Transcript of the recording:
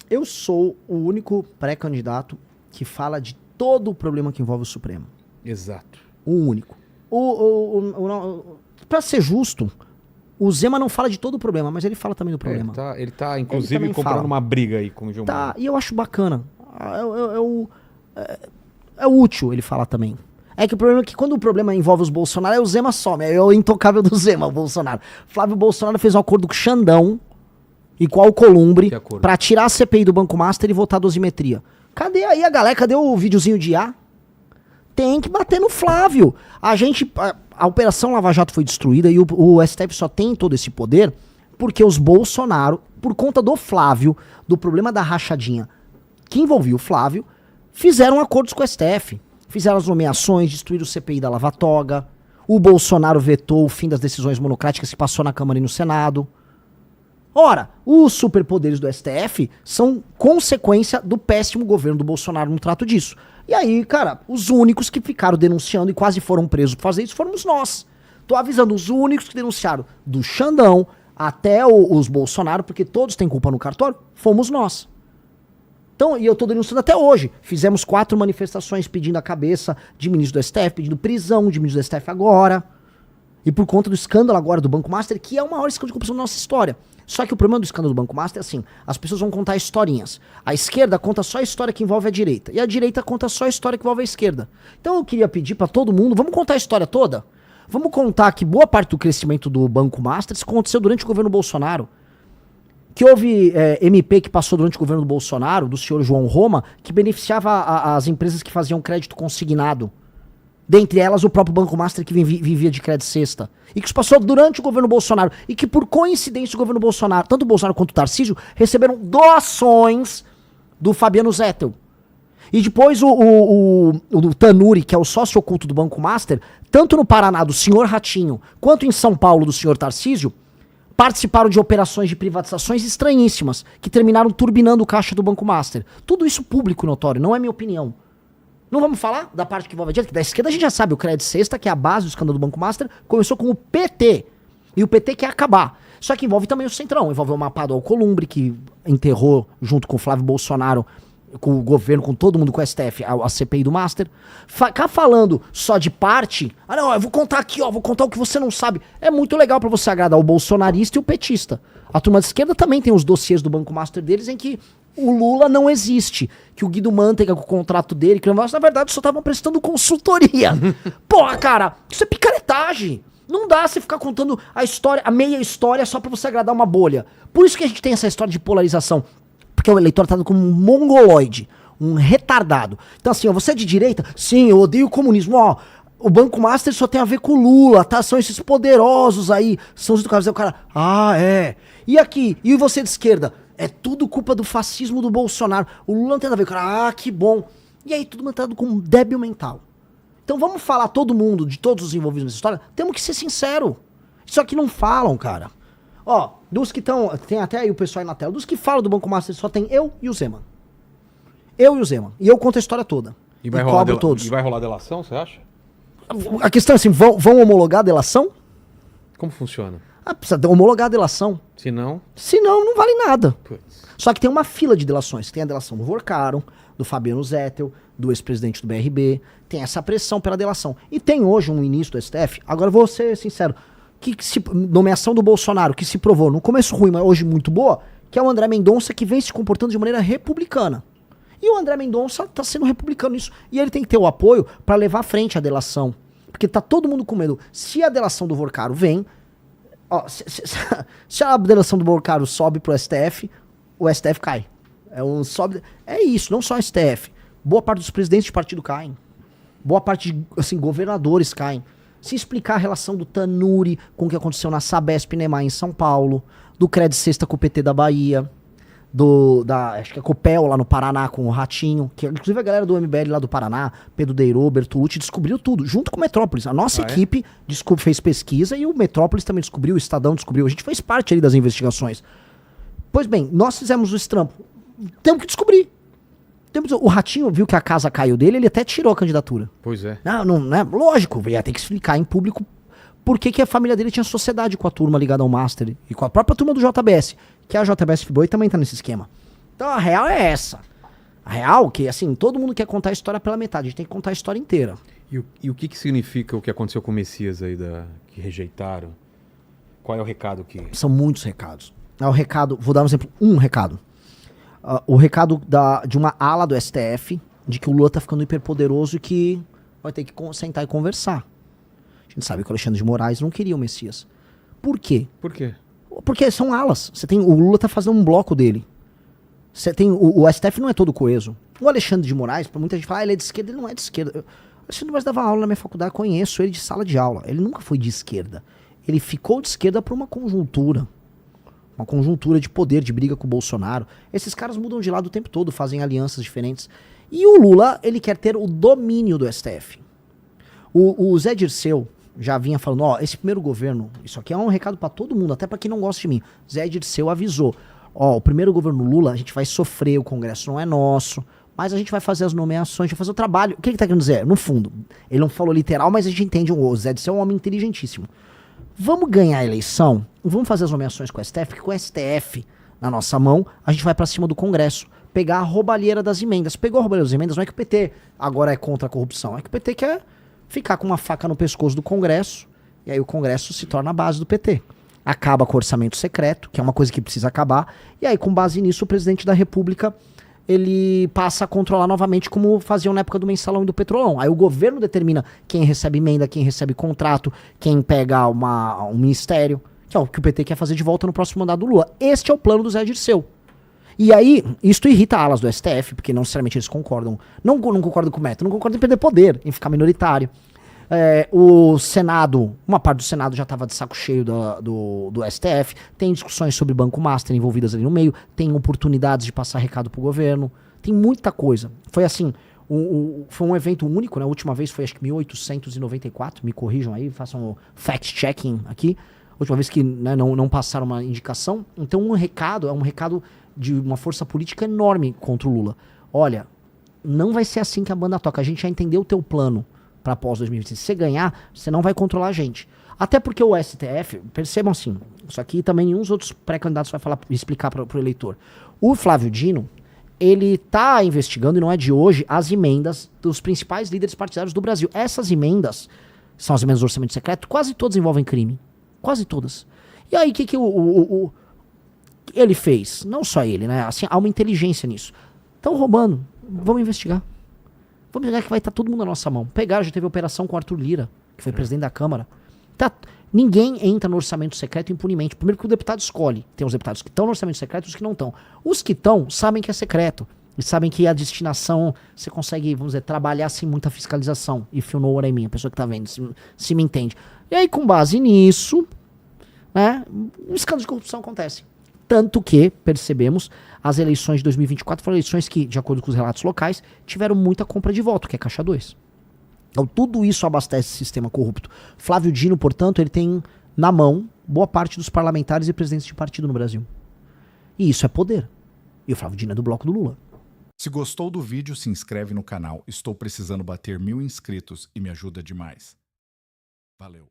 Eu sou o único pré-candidato que fala de todo o problema que envolve o Supremo. Exato. O único. Pra ser justo, o Zema não fala de todo o problema, mas ele fala também do problema. Ele tá inclusive, comprando uma briga aí com o Gilmar. Tá, e eu acho bacana. É útil ele falar também. É que o problema é que quando o problema envolve os Bolsonaro, é o Zema some. É o intocável do Zema, o Bolsonaro. Flávio Bolsonaro fez um acordo com o Xandão e com o Alcolumbre pra tirar a CPI do Banco Master e votar a dosimetria. Cadê aí a galera? Cadê o videozinho de IA? Tem que bater no Flávio. A Operação Lava Jato foi destruída e o STF só tem todo esse poder porque os Bolsonaro, por conta do Flávio, do problema da rachadinha que envolvia o Flávio, fizeram acordos com o STF. Fizeram as nomeações, destruíram o CPI da Lava Toga. O Bolsonaro vetou o fim das decisões monocráticas que passou na Câmara e no Senado. Ora, os superpoderes do STF são consequência do péssimo governo do Bolsonaro no trato disso. E aí, cara, os únicos que ficaram denunciando e quase foram presos por fazer isso fomos nós. Tô avisando, os únicos que denunciaram, do Xandão até os Bolsonaro, porque todos têm culpa no cartório, fomos nós. Então, e eu tô denunciando até hoje. Fizemos 4 manifestações pedindo a cabeça de ministro do STF, pedindo prisão de ministro do STF agora. E por conta do escândalo agora do Banco Master, que é o maior escândalo de corrupção da nossa história. Só que o problema do escândalo do Banco Master é assim, as pessoas vão contar historinhas. A esquerda conta só a história que envolve a direita. E a direita conta só a história que envolve a esquerda. Então eu queria pedir pra todo mundo, vamos contar a história toda? Vamos contar que boa parte do crescimento do Banco Master aconteceu durante o governo Bolsonaro. Que houve MP que passou durante o governo do Bolsonaro, do senhor João Roma, que beneficiava as empresas que faziam crédito consignado. Dentre elas, o próprio Banco Master que vivia de crédito cesta. E que isso passou durante o governo Bolsonaro. E que, por coincidência, o governo Bolsonaro, tanto o Bolsonaro quanto o Tarcísio, receberam doações do Fabiano Zettel. E depois o Tanuri, que é o sócio oculto do Banco Master, tanto no Paraná, do senhor Ratinho, quanto em São Paulo, do senhor Tarcísio, participaram de operações de privatizações estranhíssimas, que terminaram turbinando o caixa do Banco Master. Tudo isso público e notório, não é minha opinião. Não vamos falar da parte que envolve a direita, que da esquerda a gente já sabe, o crédito cesta, que é a base do escândalo do Banco Master, começou com o PT. E o PT quer acabar. Só que envolve também o Centrão, envolve o mapa do Alcolumbre, que enterrou junto com o Flávio Bolsonaro, com o governo, com todo mundo, com o STF, a CPI do Master. Ficar falando só de parte, não, eu vou contar aqui, vou contar o que você não sabe. É muito legal pra você agradar o bolsonarista e o petista. A turma de esquerda também tem os dossiês do Banco Master deles em que o Lula não existe, que o Guido Mantega com o contrato dele, que na verdade só estavam prestando consultoria. Porra, cara, isso é picaretagem. Não dá você ficar contando a história, a meia história só pra você agradar uma bolha. Por isso que a gente tem essa história de polarização. Porque o eleitor tá como um mongoloide, um retardado. Então assim, você é de direita? Sim, eu odeio o comunismo. O Banco Master só tem a ver com o Lula, tá? São esses poderosos aí. São os do cara. O cara, é. E aqui? E você de esquerda? É tudo culpa do fascismo do Bolsonaro. O Lula não tem nada a ver com o cara. Que bom. E aí, tudo mantado com um débil mental. Então vamos falar todo mundo, de todos os envolvidos nessa história, temos que ser sincero. Isso aqui não falam, cara. Dos que estão, tem até aí o pessoal aí na tela, dos que falam do Banco Master só tem eu e o Zema. Eu e o Zema. E eu conto a história toda. E vai rolar todos. E vai rolar delação, você acha? A questão é assim, vão homologar a delação? Como funciona? Precisa homologar a delação. Se não, não vale nada. Putz. Só que tem uma fila de delações. Tem a delação do Vorcaro, do Fabiano Zettel, do ex-presidente do BRB. Tem essa pressão pela delação. E tem hoje um ministro do STF, agora vou ser sincero, nomeação do Bolsonaro, que se provou no começo ruim, mas hoje muito boa, que é o André Mendonça, que vem se comportando de maneira republicana. E o André Mendonça tá sendo republicano nisso. E ele tem que ter o apoio para levar à frente a delação. Porque tá todo mundo com medo. Se a delação do Vorcaro vem, se a delação do Vorcaro sobe pro STF, o STF cai. É isso, não só o STF. Boa parte dos presidentes de partido caem. Boa parte de governadores caem. Se explicar a relação do Tanuri com o que aconteceu na Sabesp Nemar em São Paulo, do Crédito Cesta com o PT da Bahia, acho que é Copel lá no Paraná com o Ratinho, que inclusive a galera do MBL lá do Paraná, Pedro Deirô, Bertolucci, descobriu tudo, junto com o Metrópolis. A nossa equipe fez pesquisa e o Metrópolis também descobriu, o Estadão descobriu, a gente fez parte ali das investigações. Pois bem, nós fizemos o estrampo. Temos que descobrir. O Ratinho viu que a casa caiu dele, ele até tirou a candidatura. Pois é. Não é lógico, ia ter que explicar em público por que a família dele tinha sociedade com a turma ligada ao Master e com a própria turma do JBS, que a JBS Friboi também tá nesse esquema. Então a real é essa. A real que, assim, todo mundo quer contar a história pela metade. A gente tem que contar a história inteira. E o que significa o que aconteceu com o Messias aí, que rejeitaram? Qual é o recado que... São muitos recados. O recado, vou dar um exemplo, um recado. O recado de uma ala do STF, de que o Lula tá ficando hiperpoderoso e que vai ter que sentar e conversar. A gente sabe que o Alexandre de Moraes não queria o Messias. Por quê? Por quê? Porque são alas. O Lula tá fazendo um bloco dele. Você tem, o STF não é todo coeso. O Alexandre de Moraes, pra muita gente falar, ele é de esquerda, ele não é de esquerda. O Alexandre de Moraes dava aula na minha faculdade, conheço ele de sala de aula. Ele nunca foi de esquerda. Ele ficou de esquerda por uma conjuntura. Uma conjuntura de poder, de briga com o Bolsonaro. Esses caras mudam de lado o tempo todo, fazem alianças diferentes. E o Lula, ele quer ter o domínio do STF. O Zé Dirceu já vinha falando, ó, esse primeiro governo, isso aqui é um recado pra todo mundo, até pra quem não gosta de mim. Zé Dirceu avisou, ó, o primeiro governo Lula, a gente vai sofrer, o Congresso não é nosso, mas a gente vai fazer as nomeações, a gente vai fazer o trabalho. O que ele tá querendo dizer? No fundo, ele não falou literal, mas a gente entende, o Zé Dirceu é um homem inteligentíssimo. Vamos ganhar a eleição, vamos fazer as nomeações com o STF, porque com o STF na nossa mão, a gente vai pra cima do Congresso, pegar a roubalheira das emendas. Pegou a roubalheira das emendas, não é que o PT agora é contra a corrupção, é que o PT quer ficar com uma faca no pescoço do Congresso, e aí o Congresso se torna a base do PT. Acaba com o orçamento secreto, que é uma coisa que precisa acabar, e aí com base nisso o presidente da República, ele passa a controlar novamente como faziam na época do mensalão e do petrolão. Aí o governo determina quem recebe emenda, quem recebe contrato, quem pega um ministério, que é o que o PT quer fazer de volta no próximo mandato do Lula. Este é o plano do Zé Dirceu. E aí, isto irrita alas do STF, porque não necessariamente eles concordam. Não concordam com o método, não concordam em perder poder, em ficar minoritário. O Senado, uma parte do Senado já estava de saco cheio do STF, tem discussões sobre Banco Master envolvidas ali no meio, tem oportunidades de passar recado pro governo, tem muita coisa. Foi assim, foi um evento único, né? A última vez foi acho que 1894, me corrijam aí, façam fact-checking aqui. A última vez que, né, não passaram uma indicação. Então um recado de uma força política enorme contra o Lula. Olha, não vai ser assim que a banda toca. A gente já entendeu o teu plano para pós 2026. Se você ganhar, você não vai controlar a gente. Até porque o STF, percebam assim, isso aqui também nenhum dos outros pré-candidatos vai explicar para o eleitor. O Flávio Dino, ele tá investigando, e não é de hoje, as emendas dos principais líderes partidários do Brasil. Essas emendas, são as emendas do orçamento secreto, quase todas envolvem crime. Quase todas. E aí, o que ele fez? Não só ele, né? Assim, há uma inteligência nisso. Estão roubando. Vamos investigar. Vamos investigar que vai estar todo mundo na nossa mão. Pegaram, já teve operação com o Arthur Lira, que foi presidente da Câmara. Ninguém entra no orçamento secreto impunemente. Primeiro que o deputado escolhe. Tem os deputados que estão no orçamento secreto e os que não estão. Os que estão sabem que é secreto. E sabem que a destinação, você consegue, vamos dizer, trabalhar sem muita fiscalização. If you know what I mean, a pessoa que tá vendo, se me entende. E aí, com base nisso, né, um escândalo de corrupção acontece. Tanto que, percebemos, as eleições de 2024 foram eleições que, de acordo com os relatos locais, tiveram muita compra de voto, que é caixa 2. Então, tudo isso abastece o sistema corrupto. Flávio Dino, portanto, ele tem na mão boa parte dos parlamentares e presidentes de partido no Brasil. E isso é poder. E o Flávio Dino é do bloco do Lula. Se gostou do vídeo, se inscreve no canal. Estou precisando bater 1000 inscritos e me ajuda demais. Valeu.